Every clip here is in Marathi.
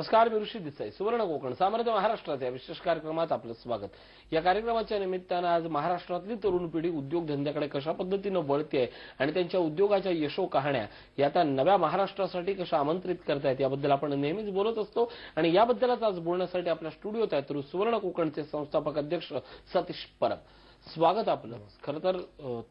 नमस्कार, मी ऋषी देसाई. सुवर्ण कोकण सामर्थ्य महाराष्ट्राच्या विशेष कार्यक्रमात आपलं स्वागत. या कार्यक्रमाच्या निमित्तानं आज महाराष्ट्रातली तरुण पिढी उद्योगधंद्याकडे कशा पद्धतीनं वळते आणि त्यांच्या उद्योगाच्या यशो कहाण्या या त्या नव्या महाराष्ट्रासाठी कशा आमंत्रित करतायत याबद्दल आपण नेहमीच बोलत असतो. आणि याबद्दलच आज बोलण्यासाठी आपल्या स्टुडिओत आहेत सुवर्ण कोकणचे संस्थापक अध्यक्ष सतीश परब. स्वागत आपलं. खरं तर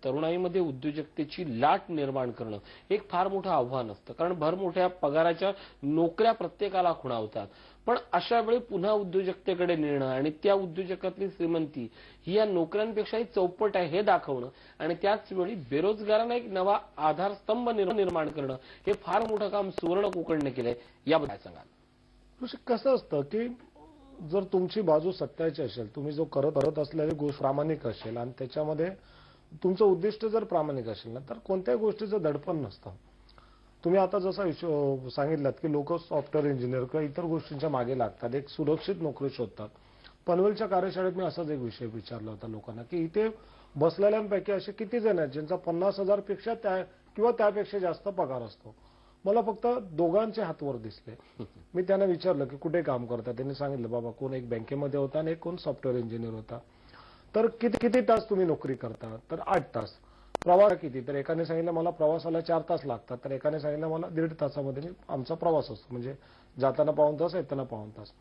तरुणाईमध्ये उद्योजकतेची लाट निर्माण करणं एक फार मोठं आव्हान असतं, कारण भर मोठ्या पगाराच्या नोकऱ्या प्रत्येकाला खुणावतात. पण अशा वेळी पुन्हा उद्योजकतेकडे नेणं आणि त्या उद्योजकातली श्रीमंती ही या नोकऱ्यांपेक्षाही चौपट आहे हे दाखवणं आणि त्याच वेळी बेरोजगारांना एक नवा आधारस्तंभ निर्माण करणं हे फार मोठं काम सुवर्ण कोकणने केलंय. याबद्दल काय सांगाल? कसं असतं की जर तुमची बाजू सत्याची असेल, तुम्ही जो करत असलेली गोष्ट प्रामाणिक असेल आणि त्याच्यामध्ये तुमचं उद्दिष्ट जर प्रामाणिक असेल ना, तर कोणत्याही गोष्टीचं दडपण नसतं. तुम्ही आता जसं सांगितलं की लोक सॉफ्टवेअर इंजिनियर किंवा इतर गोष्टींच्या मागे लागतात, एक सुरक्षित नोकरी शोधतात. पनवेलच्या कार्यशाळेत मी असाच एक विषय विचारला होता लोकांना की इथे बसलेल्यांपैकी असे किती जण आहेत ज्यांचा 50,000 पेक्षा किंवा त्यापेक्षा जास्त पगार असतो. मला फक्त दोघांचे हात वर दिसले. मी त्यांना विचारलं की कुठे काम करता. त्यांनी सांगितलं बाबा कोण एक बँकेमध्ये होता आणि कोण सॉफ्टवेअर इंजिनियर होता. तर किती तास तुम्ही नोकरी करता? तर 8 तास. प्रवास किती? तर एकाने सांगितलं मला प्रवासाला 4 तास लागतात, तर एकाने सांगितलं मला 1.5 तासामध्ये आमचा प्रवास असतो, म्हणजे जाताना पाऊण तास येताना पाऊण तास.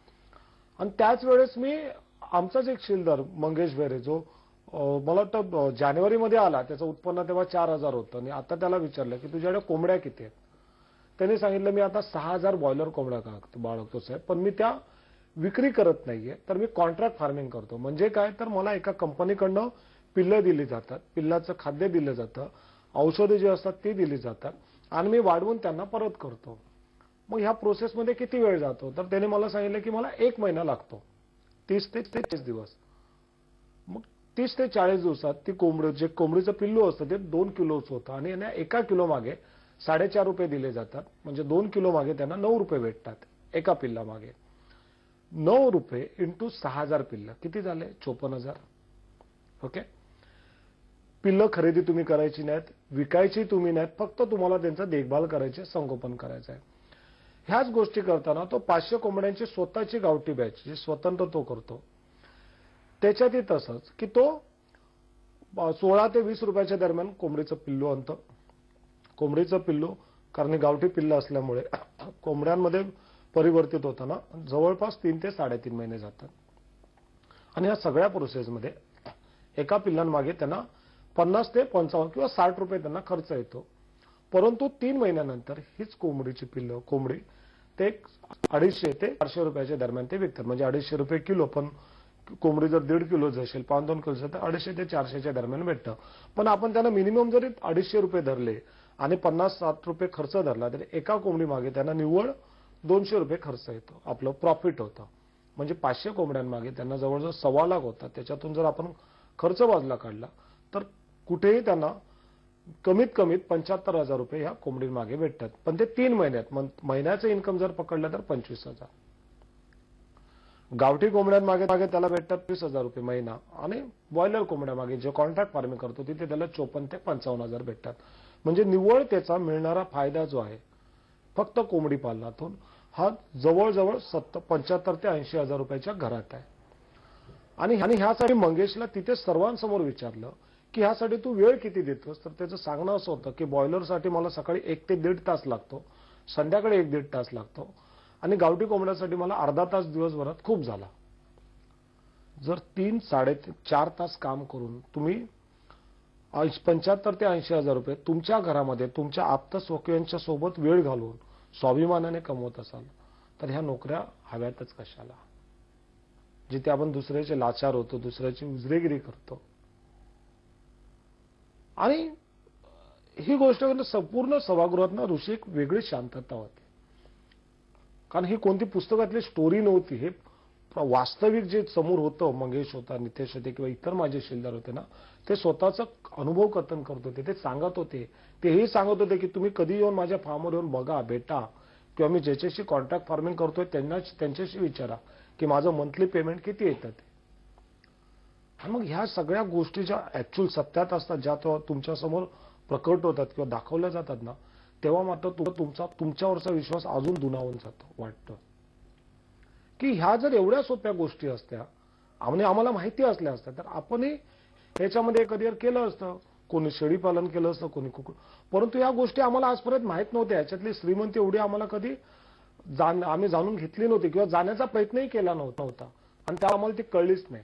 आणि त्याच वेळेस मी आमचाच एक शिलदार मंगेश बेरे जो मला वाटतं जानेवारीमध्ये आला, त्याचं उत्पन्न तेव्हा 4,000 होतं आणि आता त्याला विचारलं की तुझ्याकडे कोंबड्या किती आहेत. त्यांनी सांगितलं मी आता 6,000 बॉयलर कोंबड्या बाळगतो साहेब, पण मी त्या विक्री करत नाहीये, तर मी कॉन्ट्रॅक्ट फार्मिंग करतो. म्हणजे काय, तर मला एका कंपनीकडनं पिल्लं दिली जातात, पिल्लाचं खाद्य दिलं जातं, औषधे जी असतात ती दिली जातात आणि मी वाढवून त्यांना परत करतो. मग ह्या प्रोसेसमध्ये किती वेळ जातो? तर त्याने मला सांगितलं की मला 1 महिना लागतो, 30 ते 40 दिवस. मग 30 ते 40 दिवसात ती जे कोंबडीचं पिल्लू असतं ते 2 किलोचं होतं आणि यांना 1 किलो मागे 4.5 रुपये दिले जातात. म्हणजे 2 किलो मागे त्यांना 9 रुपये भेटतात एका पिल्ला मागे. 9 रुपये इंटू 6,000 पिल्लं किती झाले? 54,000. ओके. पिल्लं खरेदी तुम्ही करायची नाहीत, विकायची तुम्ही नाहीत, फक्त तुम्हाला त्यांचं देखभाल करायचे, संगोपन करायचं आहे. ह्याच गोष्टी करताना तो 500 कोंबड्यांची स्वतःची गावठी बॅच जी स्वतंत्र तो करतो. त्याच्यातही तसंच की तो 16 ते 20 रुपयाच्या दरम्यान कोंबडीचं पिल्लू आणतं. कोंबडीचं पिल्लू कारण गावठी पिल्लं असल्यामुळे कोंबड्यांमध्ये परिवर्तित होताना जवळपास 3 ते 3.5 महिने जातात. आणि या सगळ्या प्रोसेसमध्ये एका पिल्लांमागे त्यांना 50 ते 55 किंवा 60 रुपये त्यांना खर्च येतो. परंतु 3 महिन्यानंतर हीच कोंबडी ते 250 ते 400 रुपयाच्या दरम्यान ते विकतात. म्हणजे 250 रुपये किलो, पण कोंबडी जर 1.5 किलो असेल, 2.5 किलो असेल तर 250 ते 400च्या दरम्यान भेटतं. पण आपण त्यांना मिनिमम जरी 250 रुपये धरले आणि 50-60 रुपये खर्च धरला तर एका कोंबडी मागे त्यांना निव्वळ 200 रुपये खर्च येतो, आपलं प्रॉफिट होतं. म्हणजे 500 कोंबड्यांमागे त्यांना जवळजवळ 1.25 लाख होतात. त्याच्यातून जर आपण खर्च बाजूला काढला तर कुठेही त्यांना कमीत 75,000 रुपये ह्या कोंबडीमागे भेटतात. पण ते 3 महिन्यात. महिन्याचं इन्कम जर पकडलं तर 25,000. गावठी कोंबड्यांमागे त्याला भेटतात 20,000 रुपये महिना आणि बॉयलर कोंबड्यामागे जे कॉन्ट्रॅक्ट फार्मिंग करतो तिथे त्याला 54 ते 55,000 भेटतात. म्हणजे निव्वळ त्याचा मिळणारा फायदा जो आहे फक्त कोंबडी पालनातून हा जवळजवळ 75 ते 80,000 रुपयाच्या घरात आहे. आणि ह्यासाठी मंगेशला तिथे सर्वांसमोर विचारलं की ह्यासाठी तू वेळ किती देतोस. तर त्याचं सांगणं असं होतं की बॉयलरसाठी मला सकाळी 1 ते 1.5 तास लागतो, संध्याकाळी 1-1.5 तास लागतो आणि गावठी कोंबड्यासाठी मला अर्धा तास दिवसभरात खूप झाला. जर 3-4 तास काम करून तुम्ही 75 ते 80,000 रुपये तुमच्या घरामध्ये तुमच्या आप्त स्वकीयांच्या सोबत वेळ घालून स्वाभिमानाने कमवत असाल तर ह्या नोकऱ्या हव्यातच कशाला, जिथे आपण दुसऱ्याचे लाचार होतो, दुसऱ्याची उजरेगिरी करतो. आणि ही गोष्ट संपूर्ण सभागृहात ना ऋषी एक वेगळी शांतता होती. कारण ही कोणती पुस्तकातली स्टोरी नव्हती, हे वास्तविक जे समोर होतं, मंगेश होता, नितेश होते किंवा इतर माझे शिलदार होते ना, ते स्वतःचा अनुभव कथन करत होते, ते सांगत होते. तेही सांगत होते की तुम्ही कधी येऊन माझ्या फार्मवर येऊन बघा, भेटा, किंवा मी ज्याच्याशी कॉन्ट्रॅक्ट फार्मिंग करतोय त्यांच्याशी विचारा की माझं मंथली पेमेंट किती येतं ते. आणि मग ह्या सगळ्या गोष्टी ज्या ऍक्च्युअल सत्यात असतात, ज्या तुमच्या समोर प्रकट होतात किंवा दाखवल्या जातात ना, तेव्हा मात्र तुमच्यावरचा विश्वास अजून दुणावून जातो वाटतं. की ह्या जर एवढ्या सोप्या गोष्टी असत्या आणि आम्हाला माहिती असल्या असत्या तर आपणही ह्याच्यामध्ये करिअर केलं असतं. कोणी शेळी पालन केलं असतं, कोणी कुकुट. परंतु या गोष्टी आम्हाला आजपर्यंत माहित नव्हत्या. याच्यातली श्रीमंती एवढी आम्हाला कधी आम्ही जाणून घेतली नव्हती किंवा जाण्याचा प्रयत्नही केला नव्हता आणि त्या आम्हाला ती कळलीच नाही.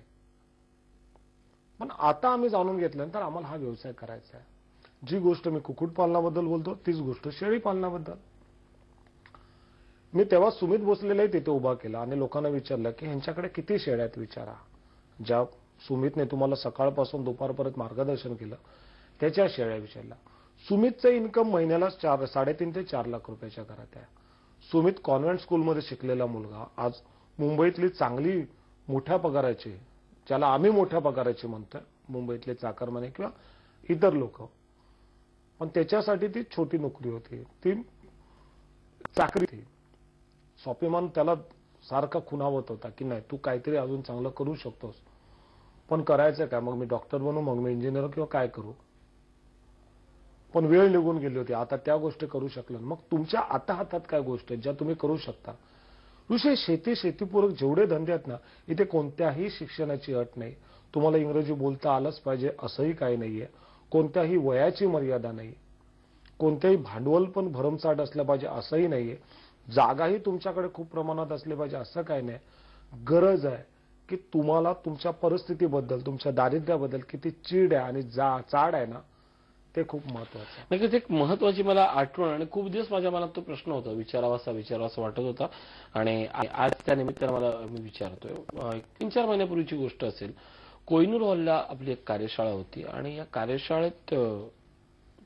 पण आता आम्ही जाणून घेतल्यानंतर आम्हाला हा व्यवसाय करायचा आहे. जी गोष्ट मी कुक्कुटपालनाबद्दल बोलतो तीच गोष्ट शेळी पालनाबद्दल. मी तेव्हा सुमित भोसलेलाही तिथे उभा केला आणि लोकांना विचारलं की ह्यांच्याकडे किती शेळ्या आहेत विचारा. ज्या सुमितने तुम्हाला सकाळपासून दुपारपर्यंत मार्गदर्शन केलं त्याच्या शेळ्या विचारल्या. सुमितचं इन्कम महिन्याला 3.5 ते 4 लाख रुपयाच्या घरात आहे. सुमित कॉन्व्हेंट स्कूलमध्ये शिकलेला मुलगा आज मुंबईतली चांगली मोठ्या पगाराची, ज्याला आम्ही मोठ्या पगाराची म्हणतोय, मुंबईतले चाकरमाने किंवा इतर लोक, पण त्याच्यासाठी ती छोटी नोकरी होती, ती चाकरी होती. स्वाभिमान त्याला सारखा खुणावत होता की नाही तू काहीतरी अजून चांगलं करू शकतोस, पण करायचं काय, मग मी डॉक्टर बनू, मग मी इंजिनियर किंवा काय करू. पण वेळ निघून गेली होती. आता त्या गोष्टी करू शकलं. मग तुमच्या आता हातात काय गोष्टी आहेत ज्या तुम्ही करू शकता. विषय शेतीपूरक जेवढे धंदे आहेत ना, इथे कोणत्याही शिक्षणाची अट नाही. तुम्हाला इंग्रजी बोलता आलंच पाहिजे असंही काही नाहीये. कोणत्याही वयाची मर्यादा नाही. कोणत्याही भांडवल पण भरमसाठ असलं पाहिजे असंही नाहीये. जागाही तुमच्याकडे खूप प्रमाणात असली पाहिजे असं काही नाही. गरज आहे की तुम्हाला तुमच्या परिस्थितीबद्दल, तुमच्या दारिद्र्याबद्दल किती चीड आहे आणि चाड आहे ना, ते खूप महत्वाचं आहे. नक्कीच एक महत्वाची मला आठवण आणि खूप दिवस माझ्या मनात तो प्रश्न होता, विचारावासा वाटत होता आणि आज त्या निमित्तानं मला मी विचारतोय. 3-4 महिन्यापूर्वीची गोष्ट असेल. कोहिनूर हॉलला आपली एक कार्यशाळा होती आणि या कार्यशाळेत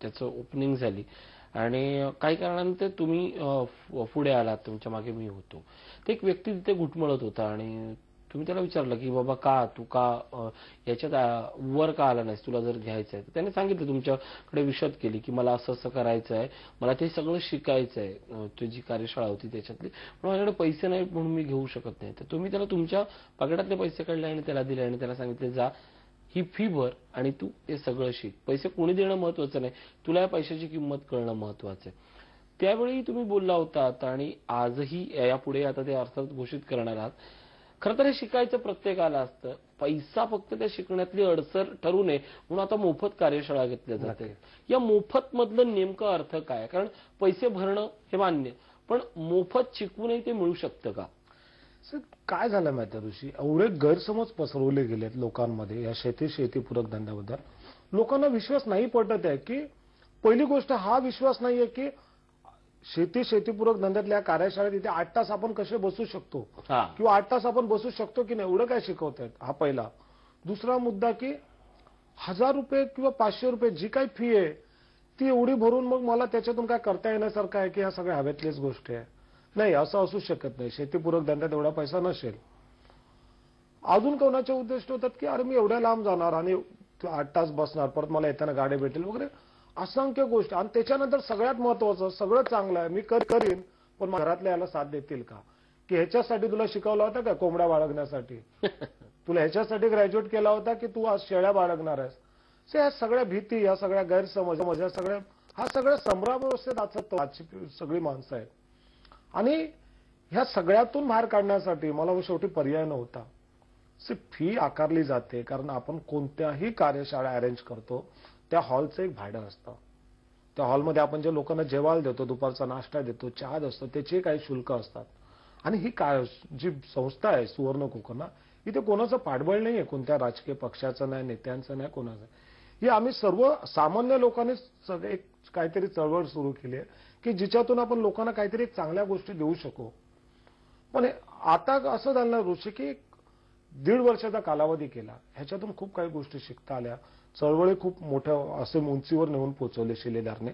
त्याचं ओपनिंग झाली आणि काही कारणाने तुम्ही पुढे आलात, तुमच्या मागे मी होतो. ते एक व्यक्ती तिथे घुटमळत होता आणि तुम्ही त्याला विचारलं की बाबा तू याच्यात वर का आला नाहीस, तुला जर घ्यायचं आहे. त्याने सांगितलं, तुमच्याकडे विशद केली की मला असं असं करायचं आहे, मला ते सगळं शिकायचं आहे, तुझी कार्यशाळा होती त्याच्यातली, पण माझ्याकडे पैसे नाही म्हणून मी घेऊ शकत नाही. तर तुम्ही त्याला तुमच्या पाकिटातले पैसे काढले आणि त्याला दिले आणि त्याला सांगितले जा ही फी भर आणि तू हे सगळं शिक. पैसे कोणी देणं महत्वाचं नाही, तुला या पैशाची किंमत कळणं महत्वाचं आहे. त्यावेळी तुम्ही बोलला होतात आणि आजही यापुढे आता ते अर्थात घोषित करणार आहात. खरं तर हे शिकायचं प्रत्येकाला असतं. पैसा फक्त त्या शिकण्यातली अडसर ठरू नये म्हणून आता मोफत कार्यशाळा घेतल्या जाते. या मोफत मधलं नेमका अर्थ काय? कारण पैसे भरणं हे मान्य, पण मोफत शिकवूनही ते मिळू शकतं का? काय झालं माहिती ऋषी, एवढे गैरसमज पसरवले गेलेत लोकांमध्ये या शेतीपूरक धंद्याबद्दल. लोकांना विश्वास नाही पटत आहे की, पहिली गोष्ट हा विश्वास नाहीये की शेतीपूरक धंद्यातल्या कार्यशाळेत इथे 8 तास आपण कसे बसू शकतो किंवा 8 तास आपण बसू शकतो की नाही, एवढं काय शिकवतायत, हा पहिला. दुसरा मुद्दा की 1000 रुपये किंवा 500 रुपये जी काही फी आहे ती एवढी भरून मग मला त्याच्यातून काय करता येण्यासारखं आहे की ह्या सगळ्या हवेतलीच गोष्टी आहे. नाही, असं असू शकत नाही. शेतीपूरक धंद्यात एवढा पैसा नसेल. अजून कोणाचे उद्दिष्ट होतात की अरे मी एवढ्या लांब जाणार आणि 8 तास बसणार, परत मला येताना गाडी भेटेल वगैरे, असंख्य गोष्टी. आणि त्याच्यानंतर सगळ्यात महत्वाचं, सगळं चांगलं आहे, मी करीन, पण घरातल्या याला साथ देतील का? की ह्याच्यासाठी तुला शिकवलं होतं का कोंबड्या बाळगण्यासाठी? तुला ह्याच्यासाठी ग्रॅज्युएट केला होता की तू आज शेळ्या बाळगणार आहेस? या सगळ्या भीती, या सगळ्या गैरसमज, हा सगळ्या संभ्रमावस्थेत आजची सगळी माणसं आहेत. आणि ह्या सगळ्यातून बाहेर काढण्यासाठी मला शेवटी पर्याय नव्हता. फी आकारली जाते कारण आपण कोणत्याही कार्यशाळा अरेंज करतो त्या हॉलचं एक भाडं असतं. त्या हॉलमध्ये आपण जे लोकांना जेवायला देतो, दुपारचा नाश्ता देतो, चहा असतो, त्याचे काही शुल्क असतात. आणि ही जी संस्था आहे सुवर्ण कोकण, इथे कोणाचं पाठबळ नाहीये, कोणत्या राजकीय पक्षाचं नाही, नेत्यांचं नाही, कोणाचं. ही आम्ही सर्व सामान्य लोकांनी एक काहीतरी चळवळ सुरू केली आहे की जिच्यातून आपण लोकांना काहीतरी चांगल्या गोष्टी देऊ शकू. पण आता असं झालं ना ऋषी की 1.5 वर्षाचा कालावधी केला, ह्याच्यातून खूप काही गोष्टी शिकता आल्या. चळवळी खूप मोठ्या असे उंचीवर नेऊन पोहोचवले शिलेदारने.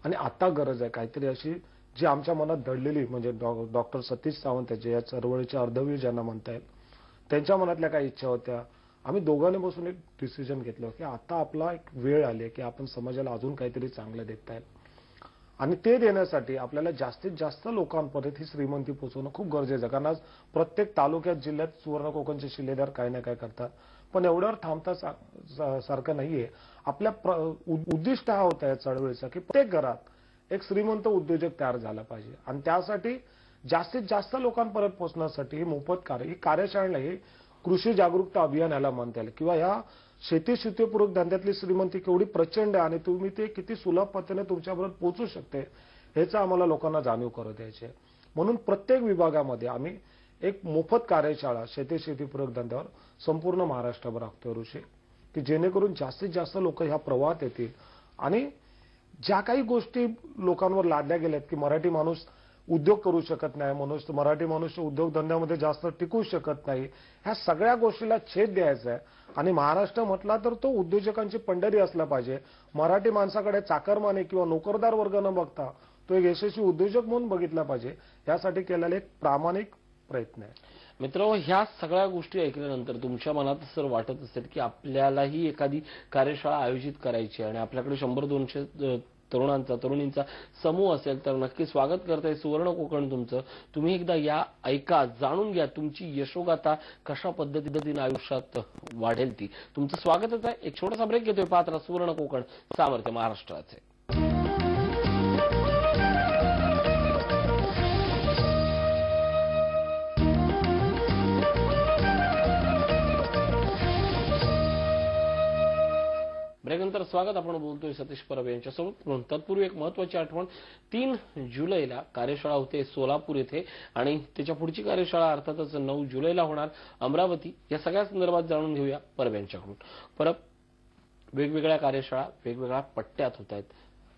आणि आता गरज आहे काहीतरी अशी जी आमच्या मनात दडलेली, म्हणजे डॉक्टर सतीश सावंत या चळवळीचे अर्धवीर ज्यांना म्हणता येईल, त्यांच्या मनातल्या काही इच्छा होत्या. आम्ही दोघांनी बसून एक डिसिजन घेतलं की आता आपला एक वेळ आली की आपण समाजाला अजून काहीतरी चांगलं देता येईल. आणि ते देण्यासाठी आपल्याला जास्तीत जास्त लोकांपर्यंत ही श्रीमंती पोहोचवणं खूप गरजेचं आहे. कारण आज प्रत्येक तालुक्यात, जिल्ह्यात सुवर्ण कोकणचे शिलेदार काही ना काय करतात, पण एवढ्यावर थांबता सारखं नाहीये. आपल्या उद्दिष्ट हा होता या चळवळीचा की प्रत्येक घरात एक श्रीमंत उद्योजक तयार झाला पाहिजे. आणि त्यासाठी जास्तीत जास्त लोकांपर्यंत पोहोचण्यासाठी ही मोफत ही कार्यशाळा ही कृषी जागरूकता अभियान याला म्हणता येईल किंवा या शेतीपूरक धंद्यातली श्रीमंती केवढी प्रचंड आहे आणि तुम्ही ते किती सुलभ पद्धतीने तुमच्यापर्यंत पोहोचू शकते ह्याचा आम्हाला लोकांना जाणीव करून द्यायची आहे. म्हणून प्रत्येक विभागामध्ये आम्ही एक मोफत कार्यशाळा शेतीपूरक धंद्यावर संपूर्ण महाराष्ट्रभर आखतोय ऋषी, की जेणेकरून जास्तीत जास्त लोक ह्या प्रवाहात येतील आणि ज्या काही गोष्टी लोकांवर लादल्या गेल्यात की मराठी माणूस उद्योग करू शकत नाही, मराठी माणूस उद्योगधंद्यामध्ये जास्त टिकू शकत नाही, ह्या सगळ्या गोष्टीला छेद द्यायचा आहे. आणि महाराष्ट्र म्हटला तर तो उद्योजकांची पंढरी असला पाहिजे. मराठी माणसाकडे चाकरमाने किंवा नोकरदार वर्ग न बघता तो एक यशस्वी उद्योजक म्हणून बघितला पाहिजे. यासाठी केलेला एक प्रामाणिक प्रयत्न आहे. मित्रांनो, ह्या सगळ्या गोष्टी ऐकल्यानंतर तुमच्या मनात असं वाटत असेल की आपल्यालाही एखादी कार्यशाळा आयोजित करायची आणि आपल्याकडे 100-200 तरुणींचा समूह असेल तर नक्की स्वागत करताय सुवर्ण कोकण तुमचं. तुम्ही एकदा या, ऐका, जाणून घ्या तुमची यशोगाथा कशा पद्धतीने आयुष्यात वाढेल ती. तुमचं स्वागतच आहे. एक छोटासा ब्रेक घेतोय. पात्र सुवर्ण कोकण, सामर्थ्य महाराष्ट्राचे. ब्रेकनंतर स्वागत. आपण बोलतोय सतीश परब यांच्यासोबत. तत्पूर्वी एक महत्वाची आठवण, 3 जुलैला कार्यशाळा होते सोलापूर येथे आणि त्याच्या पुढची कार्यशाळा अर्थातच 9 जुलैला होणार अमरावती. या सगळ्या संदर्भात जाणून घेऊया परब यांच्याकडून. परब, वेगवेगळ्या कार्यशाळा वेगवेगळ्या पट्ट्यात होत आहेत,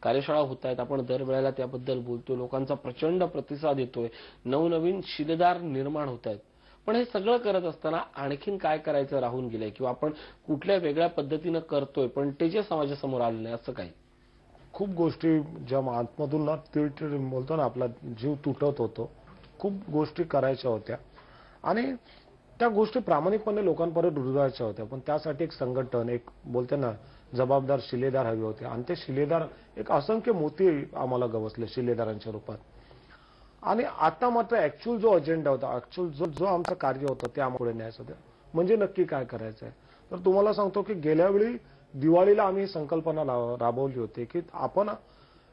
कार्यशाळा होत आहेत, आपण दरवेळेला त्याबद्दल बोलतोय, लोकांचा प्रचंड प्रतिसाद येतोय, नवनवीन शिलेदार निर्माण होत आहेत. पण हे सगळं करत असताना आणखीन काय करायचं राहून गेलंय किंवा आपण कुठल्या वेगळ्या पद्धतीनं करतोय पण ते जे समाजासमोर आलं नाही असं काही? खूप गोष्टी ज्या आतमधून ना तिळ बोलतो ना आपला जीव तुटत होतो, खूप गोष्टी करायच्या होत्या आणि त्या गोष्टी प्रामाणिकपणे लोकांपर्यंत रुजवायच्या होत्या. पण त्यासाठी एक संघटन, एक बोलते ना जबाबदार शिलेदार हवे होते आणि ते शिलेदार एक असंख्य मोती आम्हाला गवसले शिलेदारांच्या रूपात. आणि आता मात्र ऍक्च्युअल जो अजेंडा होता, ऍक्च्युअल जो आमचं कार्य होतं ते आम्हाला पुढे न्यायचं होतं. म्हणजे नक्की काय करायचं आहे तर तुम्हाला सांगतो की गेल्या वेळी दिवाळीला आम्ही ही संकल्पना राबवली होती की आपण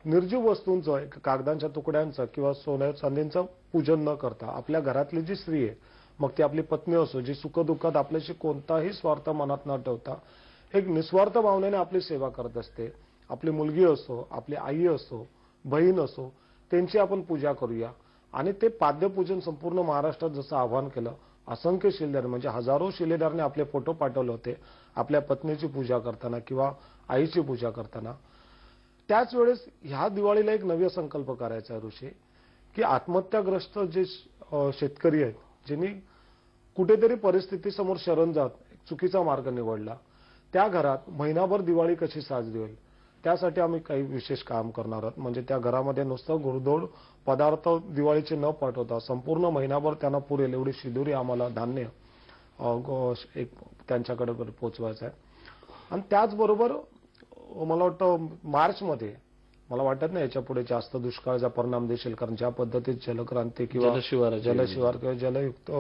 निर्जीव वस्तूंचं, कागदांच्या तुकड्यांचं किंवा सोन्या चांदीचं पूजन न करता आपल्या घरातली जी स्त्री आहे, मग ती आपली पत्नी असो, जी सुखदुःखात आपल्याशी कोणताही स्वार्थ मनात न ठेवता एक निस्वार्थ भावनेने आपली सेवा करत असते. आपली मुलगी असो, आपली आई असो, बहीण असो, त्यांची आपण पूजा करूया. आणि ते पाद्यपूजन संपूर्ण महाराष्ट्रात जसं आवाहन केलं, असंख्य शिलेदार म्हणजे हजारो शिलेदारने आपले फोटो पाठवले होते आपल्या पत्नीची पूजा करताना किंवा आईची पूजा करताना. त्याच वेळेस ह्या दिवाळीला एक नवा संकल्प करायचा आहे ऋषी, की आत्महत्याग्रस्त जे शेतकरी आहेत, ज्यांनी कुठेतरी परिस्थितीसमोर शरण जात चुकीचा मार्ग निवडला, त्या घरात महिनाभर दिवाळी कशी साजरी होईल त्यासाठी आम्ही काही विशेष काम करणार आहोत. म्हणजे त्या घरामध्ये नुसतं गुरधोड पदार्थ दिवाळीचे न पाठवता संपूर्ण महिनाभर त्यांना पुरेल एवढी शिदोरी आम्हाला धान्य एक त्यांच्याकडे पोहोचवायचं आहे. आणि त्याचबरोबर मला वाटतं मार्चमध्ये, मला वाटत नाही याच्या पुढे जास्त दुष्काळाचा परिणाम दिसेल, कारण ज्या पद्धतीत जलक्रांती किंवा जलशिवार किंवा जलयुक्त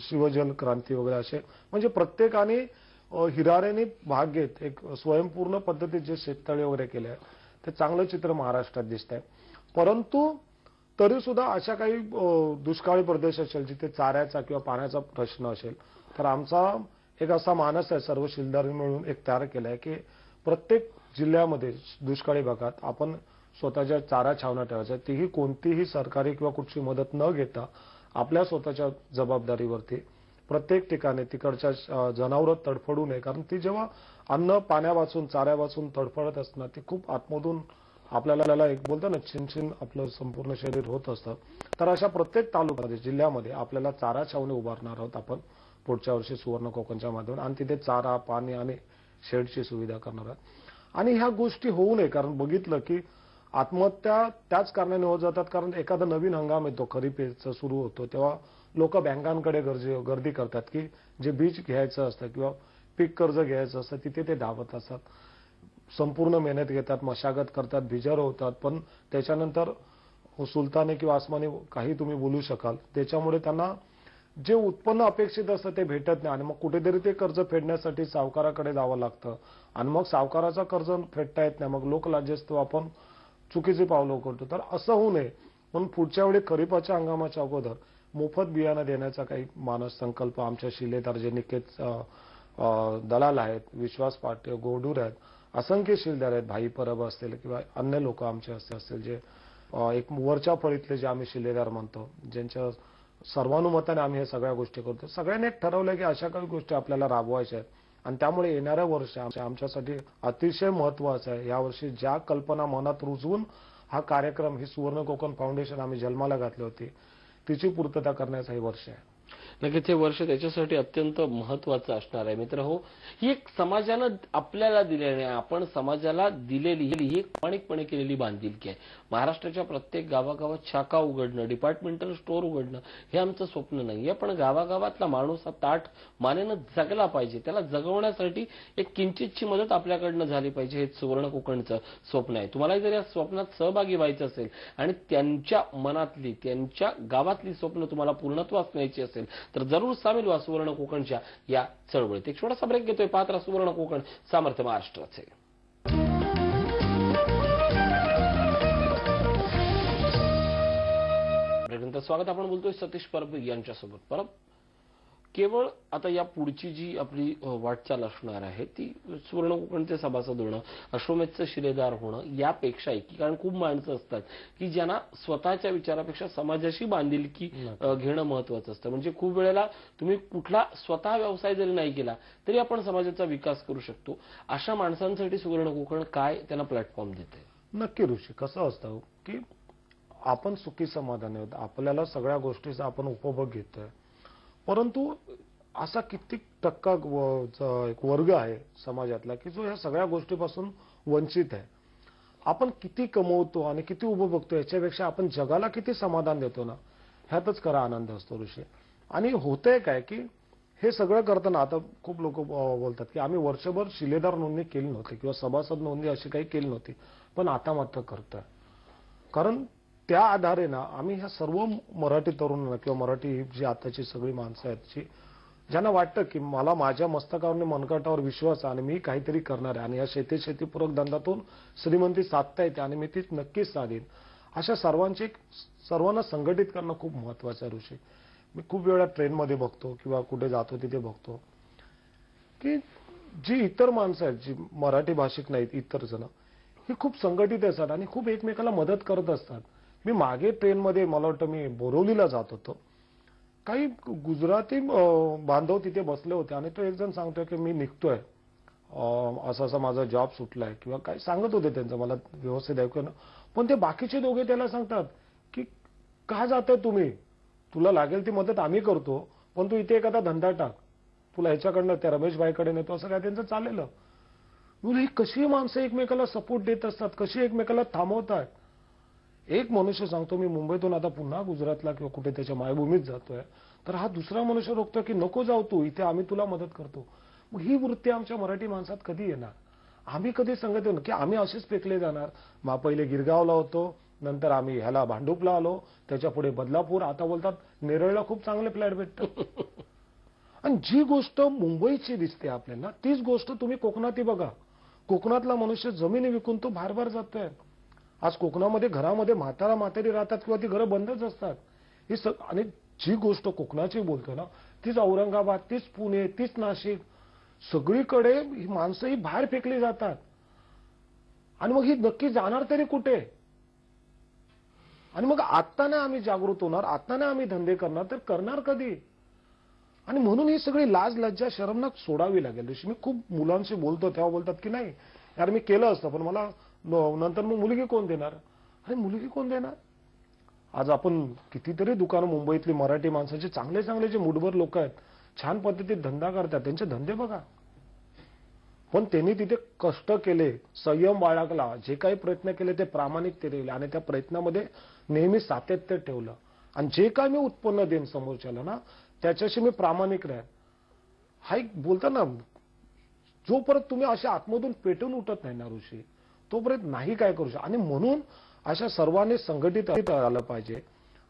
शिवजल क्रांती वगैरे असे म्हणजे प्रत्येकाने हिराऱ्याने भाग घेत एक स्वयंपूर्ण पद्धतीत जे शेततळे वगैरे केले आहे ते चांगलं चित्र महाराष्ट्रात दिसत आहे. परंतु तरी सुद्धा अशा काही दुष्काळी प्रदेश असेल जिथे चाऱ्याचा किंवा पाण्याचा प्रश्न असेल तर आमचा एक असा मानस आहे सर्व शिलेदारांनी मिळून एक तयार केला आहे की प्रत्येक जिल्ह्यामध्ये दुष्काळी भागात आपण स्वतःच्या चारा छावण्या ठेवायच्या, तीही कोणतीही सरकारी किंवा कुठची मदत न घेता आपल्या स्वतःच्या जबाबदारीवरती प्रत्येक ठिकाणी तिकडच्या जनावरं तडफडू नये. कारण ती जेव्हा अन्न पाण्या वाचून चाऱ्या वाचून तडफडत असणार ती खूप आतमधून आपल्याला एक बोलतो ना छिनछिन आपलं संपूर्ण शरीर होत असतं. तर अशा प्रत्येक तालुक्यामध्ये जिल्ह्यामध्ये आपल्याला चारा छावणी उभारणार आहोत आपण पुढच्या वर्षी सुवर्ण कोकणच्या माध्यमातून आणि तिथे चारा पाणी आणि शेडची सुविधा करणार आहोत. आणि ह्या गोष्टी होऊ नये, कारण बघितलं की आत्महत्या त्याच कारणाने होत जातात कारण एखादा नवीन हंगाम येतो, खरीपचा सुरू होतो, तेव्हा लोक बँकांकडे गर्दी करतात की जे बीज घ्यायचं असतं किंवा पीक कर्ज घ्यायचं असतं तिथे ते धावत असतात, संपूर्ण मेहनत घेतात, मशागत करतात, बिजार होतात, पण त्याच्यानंतर सुलतानी किंवा आसमानी काही तुम्ही बोलू शकाल त्याच्यामुळे त्यांना जे उत्पन्न अपेक्षित असतं ते भेटत नाही आणि मग कुठेतरी ते कर्ज फेडण्यासाठी सावकाराकडे जावं लागतं आणि मग सावकाराचा कर्ज फेडता येत नाही, मग लोकलाज्यत्व आपण चुकीचे पावलं करतो. तर असं होऊ नये म्हणून पुढच्या वेळी खरीपाच्या हंगामाच्या अगोदर मोफत बियाणं देण्याचा काही मानस संकल्प आमच्या शिलेदार जे निकेत दलाल आहेत, विश्वास पाटील, गोडूर आहेत, असंख्य शिलेदार आहेत, भाई परब असतील किंवा अन्य लोक आमचे असतील जे एक वरच्या फळीतले जे आम्ही शिलेदार म्हणतो, ज्यांच्या सर्वानुमताने आम्ही हे सगळ्या गोष्टी करतो. सगळ्यांनी एक ठरवलं की अशा काही गोष्टी आपल्याला राबवायच्या आहेत आणि त्यामुळे येणाऱ्या वर्ष आमच्यासाठी अतिशय महत्वाचं आहे. यावर्षी ज्या कल्पना मनात रुजवून हा कार्यक्रम ही सुवर्ण कोकण फाउंडेशन आम्ही जन्माला घातली होती तिची पूर्तता करण्याचं हे वर्ष आहे. नक्कीच हे वर्ष त्याच्यासाठी अत्यंत महत्वाचं असणार आहे. मित्र हो, ही एक समाजानं आपल्याला दिलेली आहे, आपण समाजाला दिलेली ही एक प्रामाणिकपणे केलेली बांधिलकी आहे. महाराष्ट्राच्या प्रत्येक गावागावात शाखा उघडणं, डिपार्टमेंटल स्टोअर उघडणं हे आमचं स्वप्न नाही आहे, पण गावागावातला माणूस हा ताठ मानेनं जगला पाहिजे. त्याला जगवण्यासाठी एक किंचितची मदत आपल्याकडनं झाली पाहिजे. हे सुवर्ण कोकणचं स्वप्न आहे. तुम्हालाही जर या स्वप्नात सहभागी व्हायचं असेल आणि त्यांच्या मनातली, त्यांच्या गावातली स्वप्न तुम्हाला पूर्णत्वास न्यायची असेल तर जरूर सामील व्हा सुवर्ण कोकणच्या या चळवळीत. एक छोटासा ब्रेक घेतोय. पात्र सुवर्ण कोकण, सामर्थ्य महाराष्ट्राचे. ब्रेकनंतर स्वागत. आपण बोलतोय सतीश परब यांच्यासोबत. परब, केवळ आता या पुढची जी आपली वाटचाल असणार आहे ती सुवर्ण कोकणचे सभासद होणं, अश्वमेधचं शिलेदार होणं यापेक्षा की कारण खूप माणसं असतात की ज्यांना स्वतःच्या विचारापेक्षा समाजाशी बांधिलकी घेणं महत्वाचं असतं. म्हणजे खूप वेळेला तुम्ही कुठला स्वतः व्यवसाय जरी नाही केला तरी आपण समाजाचा विकास करू शकतो. अशा माणसांसाठी सुवर्ण कोकण काय त्यांना प्लॅटफॉर्म देते? नक्की ऋषी, कसं असतं की आपण सुखी समाधानी आहोत, आपल्याला सगळ्या गोष्टीचा आपण उपभोग घेतोय, परंतु असा किती टक्का एक वर्ग आहे समाजातला की जो या सगळ्या गोष्टीपासून वंचित आहे. आपण किती कमवतो आणि किती उपभोगतो याच्यापेक्षा आपण जगाला किती समाधान देतो ना, ह्यातच खरा आनंद असतो ऋषी. आणि होतंय काय की हे सगळं करताना आता खूप लोक बोलतात की आम्ही वर्षभर शिलेदार नोंदणी केली नव्हती किंवा सभासद नोंदणी अशी काही केली नव्हती, पण आता मात्र करतोय. कारण त्या आधारे ना आम्ही ह्या सर्व मराठी तरुणांना किंवा मराठी जी आताची सगळी माणसं आहेत ज्यांना वाटतं की मला माझ्या मस्तकावर मनगटावर विश्वास आहे आणि मी काहीतरी करणार आहे आणि या शेतीपूरक धंद्यातून श्रीमंती साधता येते आणि मी ती नक्कीच साधेन, अशा सर्वांना संघटित करणं खूप महत्वाचं आहे ऋषी. मी खूप वेळा ट्रेनमध्ये बघतो किंवा कुठे जातो तिथे बघतो की जी इतर माणसं आहेत, जी मराठी भाषिक नाहीत, इतर जण ही खूप संघटित असतात आणि खूप एकमेकाला मदत करत असतात. मी मागे ट्रेनमध्ये मला वाटतं मी बोरिवलीला जात होतो, काही गुजराती बांधव तिथे बसले होते आणि तो एक जण सांगतोय की मी निघतोय, असा माझा जॉब सुटलाय किंवा काय सांगत होते त्यांचं, मला व्यवस्थित ऐकू ना. पण ते बाकीचे दोघे त्याला सांगतात की का जाताय तुम्ही, तुला लागेल ती मदत आम्ही करतो, पण तू इथे एखादा धंदा टाक, तुला ह्याच्याकडनं त्या रमेश भाईकडे नेतो, असं काय त्यांचं चाललेलं. ही कशी माणसं एकमेकाला सपोर्ट देत असतात, कशी एकमेकाला थांबवतात. एक मनुष्य सांगतो मी मुंबईतून आता पुन्हा गुजरातला किंवा कुठे त्याच्या मायभूमीत जातोय, तर हा दुसरा मनुष्य रोखतोय की नको जाऊ तू, इथे आम्ही तुला मदत करतो. मग ही वृत्ती आमच्या मराठी माणसात कधी येणार? आम्ही कधी सांगत की आम्ही असेच फेकले जाणार? मग पहिले गिरगावला होतो, नंतर आम्ही ह्याला भांडुपला आलो, त्याच्या पुढे बदलापूर, आता बोलतात नेरळला खूप चांगले फ्लॅट भेटतात. आणि जी गोष्ट मुंबईची दिसते आपल्याला तीच गोष्ट तुम्ही कोकणातही बघा. कोकणातला मनुष्य जमिनी विकून तो बाहेर जातोय. आज कोकणामध्ये घरामध्ये म्हातारी राहतात किंवा ती घरं बंदच असतात. ही आणि जी गोष्ट कोकणाची बोलतो ना तीच औरंगाबाद, तीच पुणे, तीच नाशिक, सगळीकडे ही माणसं ही बाहेर फेकली जातात. आणि मग ही नक्की जाणार तरी कुठे? आणि मग आता नाही आम्ही जागृत होणार, आता नाही आम्ही धंदे करणार, तर करणार कधी? आणि म्हणून ही सगळी लाज लज्जा शरमनाक सोडावी लागेल. मी खूप मुलांशी बोलतो तेव्हा बोलतात की नाही यार मी केलं असतं, पण मला नंतर मग मुलगी कोण देणार? अरे मुलगी कोण देणार? आज आपण कितीतरी दुकानं मुंबईतली मराठी माणसाचे चांगले चांगले जे मुठभर लोक आहेत, छान पद्धतीत धंदा करतात, त्यांचे धंदे बघा. पण त्यांनी तिथे कष्ट केले, संयम बाळगला, जे काही प्रयत्न केले ते प्रामाणिकतेने केले आणि त्या प्रयत्नामध्ये नेहमी सातत्य ठेवलं. आणि जे काय मी उत्पन्न देईन समोरच्याला ना त्याच्याशी मी प्रामाणिक राहीन. हा एक बोलता ना, जोपर्यंत तुम्ही अशा आतमधून पेटून उठत नाही ना ऋषी, तोपर्यंत नाही काय करू शकत. आणि म्हणून अशा सर्वांनी संघटित आलं पाहिजे.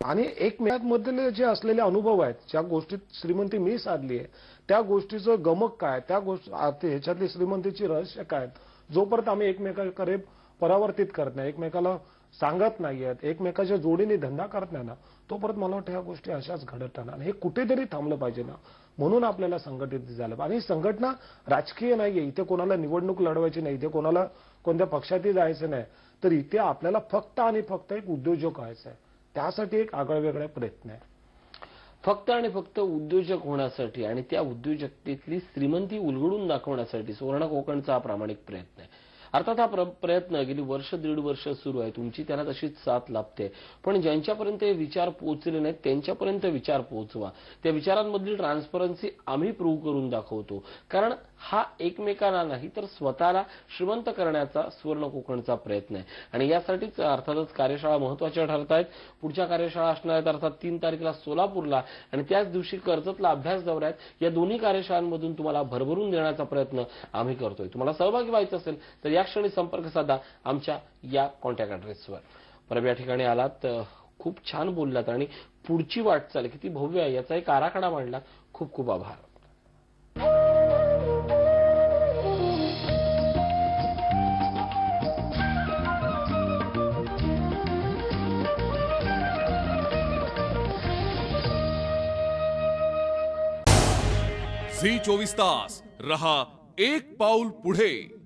आणि एकमेकांमधले जे असलेले अनुभव आहेत, ज्या गोष्टीत श्रीमंती मी साधली आहे त्या गोष्टीचं गमक काय, त्या गोष्टी ह्याच्यातली श्रीमंतीची रहस्य काय, जोपर्यंत आम्ही एकमेकांकडे परावर्तित करत नाही, एकमेकाला सांगत नाहीयेत, एकमेकाच्या जोडीने धंदा करत नाही ना, तोपर्यंत मला वाटतं ह्या गोष्टी अशाच घडत राहणार. हे कुठेतरी थांबलं पाहिजे ना, म्हणून आपल्याला संघटित झालं पाहिजे. आणि संघटना राजकीय नाहीये, इथे कोणाला निवडणूक लढवायची नाही, इथे कोणाला कोणत्या पक्षातही जायचं नाही, तर इथे आपल्याला फक्त आणि फक्त एक उद्योजक व्हायचं आहे. त्यासाठी एक आगळवेगळा प्रयत्न आहे. फक्त आणि फक्त उद्योजक होण्यासाठी आणि त्या उद्योजकतेतली श्रीमंती उलगडून दाखवण्यासाठी सुवर्ण कोकणचा हा प्रामाणिक प्रयत्न आहे. अर्थात हा प्रयत्न गेली वर्ष दीड वर्ष सुरू आहे, तुमची त्याला तशीच साथ लाभते. पण ज्यांच्यापर्यंत हे विचार पोहोचले नाहीत त्यांच्यापर्यंत विचार पोहोचवा. त्या विचारांमधली ट्रान्सपरन्सी आम्ही प्रूव्ह करून दाखवतो. कारण हा एकमेकांना नाही तर स्वतःला श्रीमंत करण्याचा सुवर्ण कोकणचा प्रयत्न आहे. आणि यासाठीच अर्थातच कार्यशाळा महत्वाच्या ठरत आहेत. पुढच्या कार्यशाळा असणार आहेत अर्थात 3 तारखेला सोलापूरला आणि त्याच दिवशी कर्जतला अभ्यास दौऱ्यात. या दोन्ही कार्यशाळांमधून तुम्हाला भरभरून देण्याचा प्रयत्न आम्ही करतोय. तुम्हाला सहभागी व्हायचं असेल तर या क्षणी संपर्क साधा आमच्या या कॉन्टॅक्ट ॲड्रेसवर. परत या ठिकाणी आलात, खूप छान बोललात आणि पुढची वाटचाल किती भव्य आहे याचा एक आराखडा मांडला. खूप खूप आभार. झी 24 तास रहा एक पाऊल पुढे.